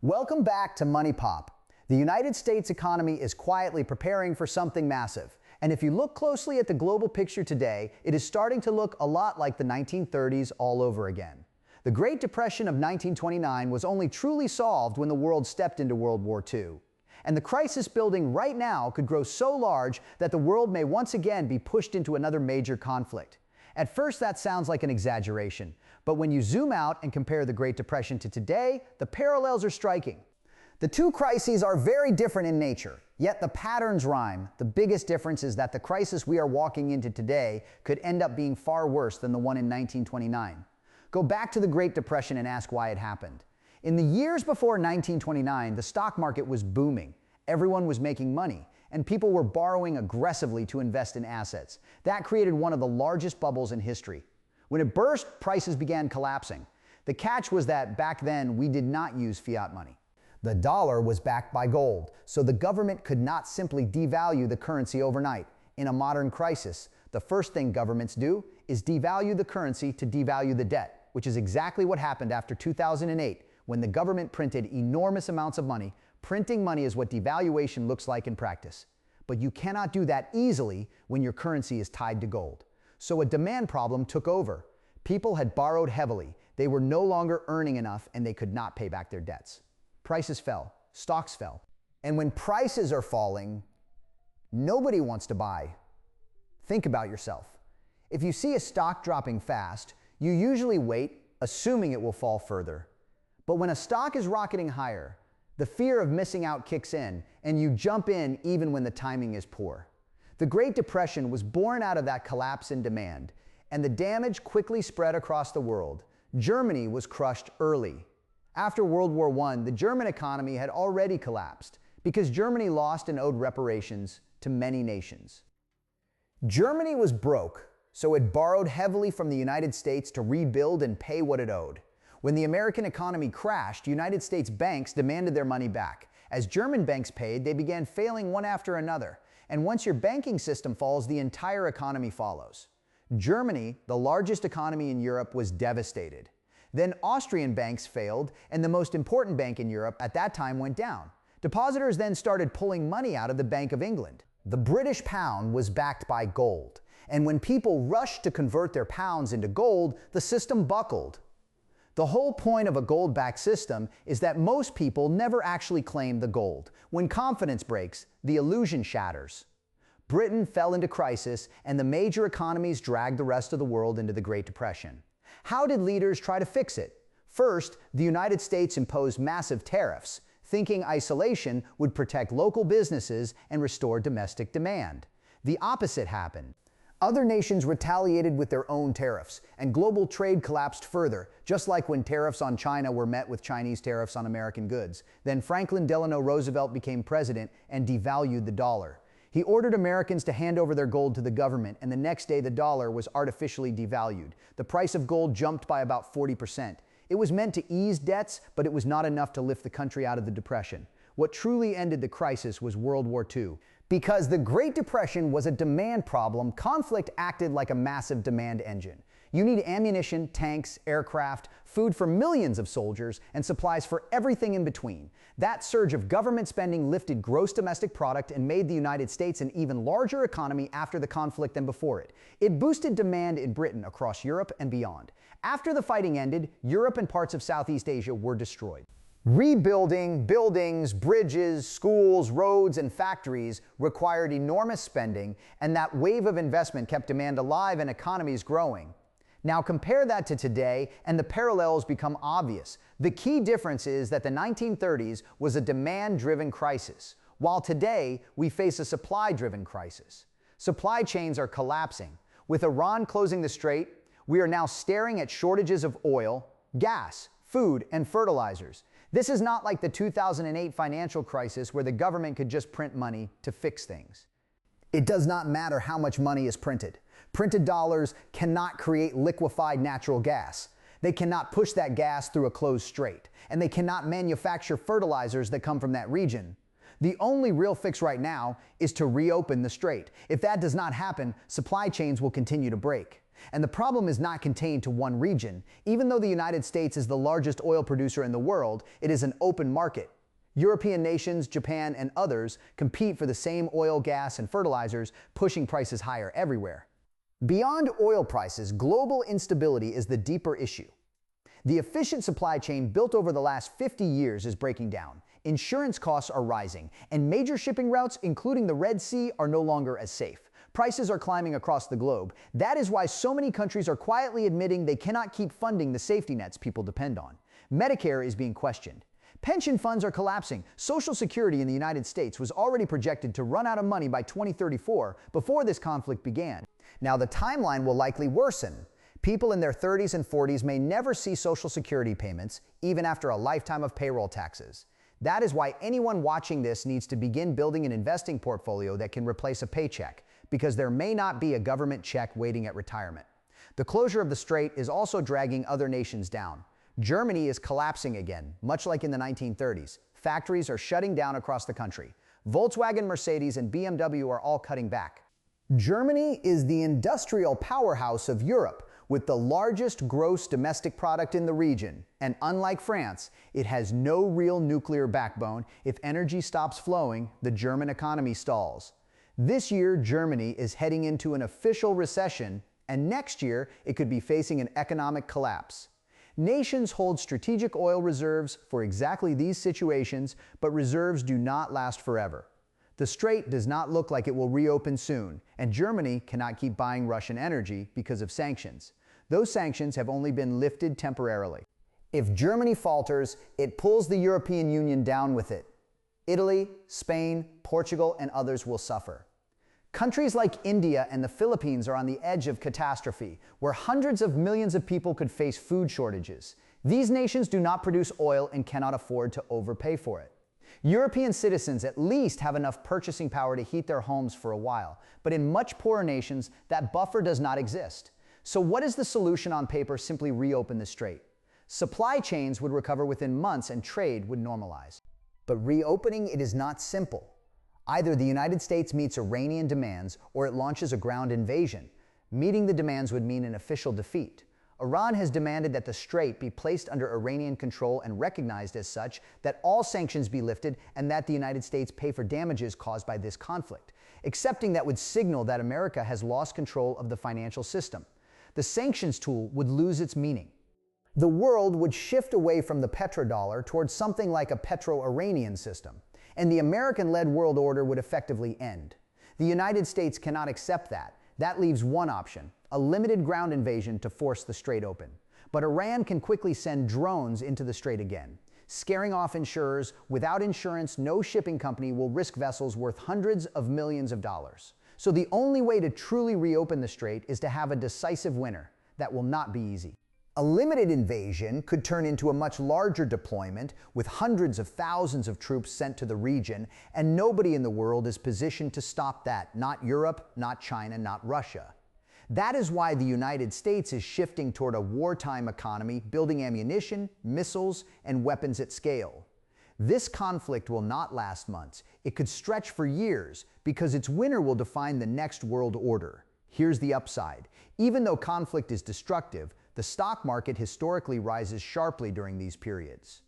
Welcome back to Money Pop. The United States economy is quietly preparing for something massive. And if you look closely at the global picture today, it is starting to look a lot like the 1930s all over again. The Great Depression of 1929 was only truly solved when the world stepped into World War II. And the crisis building right now could grow so large that the world may once again be pushed into another major conflict. At first, that sounds like an exaggeration, but when you zoom out and compare the Great Depression to today, the parallels are striking. The two crises are very different in nature, yet the patterns rhyme. The biggest difference is that the crisis we are walking into today could end up being far worse than the one in 1929. Go back to the Great Depression and ask why it happened. In the years before 1929, the stock market was booming. Everyone was making money, and people were borrowing aggressively to invest in assets. That created one of the largest bubbles in history. When it burst, prices began collapsing. The catch was that back then, we did not use fiat money. The dollar was backed by gold, so the government could not simply devalue the currency overnight. In a modern crisis, the first thing governments do is devalue the currency to devalue the debt, which is exactly what happened after 2008, when the government printed enormous amounts of money. Printing money is what devaluation looks like in practice. But you cannot do that easily when your currency is tied to gold. So a demand problem took over. People had borrowed heavily. They were no longer earning enough and they could not pay back their debts. Prices fell, stocks fell. And when prices are falling, nobody wants to buy. Think about yourself. If you see a stock dropping fast, you usually wait, assuming it will fall further. But when a stock is rocketing higher, the fear of missing out kicks in, and you jump in even when the timing is poor. The Great Depression was born out of that collapse in demand, and the damage quickly spread across the world. Germany was crushed early. After World War I, the German economy had already collapsed because Germany lost and owed reparations to many nations. Germany was broke, so it borrowed heavily from the United States to rebuild and pay what it owed. When the American economy crashed, United States banks demanded their money back. As German banks paid, they began failing one after another. And once your banking system falls, the entire economy follows. Germany, the largest economy in Europe, was devastated. Then Austrian banks failed, and the most important bank in Europe at that time went down. Depositors then started pulling money out of the Bank of England. The British pound was backed by gold. And when people rushed to convert their pounds into gold, the system buckled. The whole point of a gold-backed system is that most people never actually claim the gold. When confidence breaks, the illusion shatters. Britain fell into crisis, and the major economies dragged the rest of the world into the Great Depression. How did leaders try to fix it? First, the United States imposed massive tariffs, thinking isolation would protect local businesses and restore domestic demand. The opposite happened. Other nations retaliated with their own tariffs, and global trade collapsed further, just like when tariffs on China were met with Chinese tariffs on American goods. Then Franklin Delano Roosevelt became president and devalued the dollar. He ordered Americans to hand over their gold to the government, and the next day the dollar was artificially devalued. The price of gold jumped by about 40%. It was meant to ease debts, but it was not enough to lift the country out of the Depression. What truly ended the crisis was World War II. Because the Great Depression was a demand problem, conflict acted like a massive demand engine. You need ammunition, tanks, aircraft, food for millions of soldiers, and supplies for everything in between. That surge of government spending lifted gross domestic product and made the United States an even larger economy after the conflict than before it. It boosted demand in Britain, across Europe, and beyond. After the fighting ended, Europe and parts of Southeast Asia were destroyed. Rebuilding buildings, bridges, schools, roads, and factories required enormous spending, and that wave of investment kept demand alive and economies growing. Now compare that to today, and the parallels become obvious. The key difference is that the 1930s was a demand-driven crisis, while today we face a supply-driven crisis. Supply chains are collapsing. With Iran closing the strait, we are now staring at shortages of oil, gas, food, and fertilizers. This is not like the 2008 financial crisis where the government could just print money to fix things. It does not matter how much money is printed. Printed dollars cannot create liquefied natural gas. They cannot push that gas through a closed strait, and they cannot manufacture fertilizers that come from that region. The only real fix right now is to reopen the strait. If that does not happen, supply chains will continue to break. And the problem is not contained to one region. Even though the United States is the largest oil producer in the world, it is an open market. European nations, Japan, and others compete for the same oil, gas, and fertilizers, pushing prices higher everywhere. Beyond oil prices, global instability is the deeper issue. The efficient supply chain built over the last 50 years is breaking down. Insurance costs are rising, and major shipping routes, including the Red Sea, are no longer as safe. Prices are climbing across the globe. That is why so many countries are quietly admitting they cannot keep funding the safety nets people depend on. Medicare is being questioned. Pension funds are collapsing. Social Security in the United States was already projected to run out of money by 2034 before this conflict began. Now the timeline will likely worsen. People in their 30s and 40s may never see Social Security payments, even after a lifetime of payroll taxes. That is why anyone watching this needs to begin building an investing portfolio that can replace a paycheck, because there may not be a government check waiting at retirement. The closure of the strait is also dragging other nations down. Germany is collapsing again, much like in the 1930s. Factories are shutting down across the country. Volkswagen, Mercedes, and BMW are all cutting back. Germany is the industrial powerhouse of Europe, with the largest gross domestic product in the region. And unlike France, it has no real nuclear backbone. If energy stops flowing, the German economy stalls. This year, Germany is heading into an official recession, and next year, it could be facing an economic collapse. Nations hold strategic oil reserves for exactly these situations, but reserves do not last forever. The strait does not look like it will reopen soon, and Germany cannot keep buying Russian energy because of sanctions. Those sanctions have only been lifted temporarily. If Germany falters, it pulls the European Union down with it. Italy, Spain, Portugal, and others will suffer. Countries like India and the Philippines are on the edge of catastrophe, where hundreds of millions of people could face food shortages. These nations do not produce oil and cannot afford to overpay for it. European citizens at least have enough purchasing power to heat their homes for a while, but in much poorer nations, that buffer does not exist. So what is the solution on paper? Simply reopen the strait. Supply chains would recover within months and trade would normalize. But reopening it is not simple. Either the United States meets Iranian demands or it launches a ground invasion. Meeting the demands would mean an official defeat. Iran has demanded that the strait be placed under Iranian control and recognized as such, that all sanctions be lifted, and that the United States pay for damages caused by this conflict. Accepting that would signal that America has lost control of the financial system. The sanctions tool would lose its meaning. The world would shift away from the petrodollar towards something like a petro-Iranian system, and the American-led world order would effectively end. The United States cannot accept that. That leaves one option, a limited ground invasion to force the strait open. But Iran can quickly send drones into the strait again, scaring off insurers. Without insurance, no shipping company will risk vessels worth hundreds of millions of dollars. So the only way to truly reopen the strait is to have a decisive winner. That will not be easy. A limited invasion could turn into a much larger deployment with hundreds of thousands of troops sent to the region, and nobody in the world is positioned to stop that. Not Europe, not China, not Russia. That is why the United States is shifting toward a wartime economy, building ammunition, missiles, and weapons at scale. This conflict will not last months. It could stretch for years because its winner will define the next world order. Here's the upside. Even though conflict is destructive, the stock market historically rises sharply during these periods.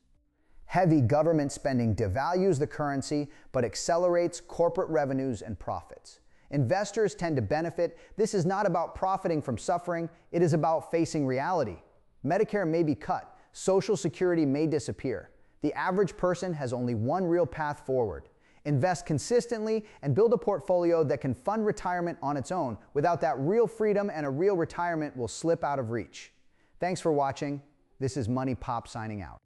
Heavy government spending devalues the currency but accelerates corporate revenues and profits. Investors tend to benefit. This is not about profiting from suffering, it is about facing reality. Medicare may be cut, Social Security may disappear. The average person has only one real path forward. Invest consistently and build a portfolio that can fund retirement on its own. Without that real freedom, and a real retirement will slip out of reach. Thanks for watching. This is Money Pop signing out.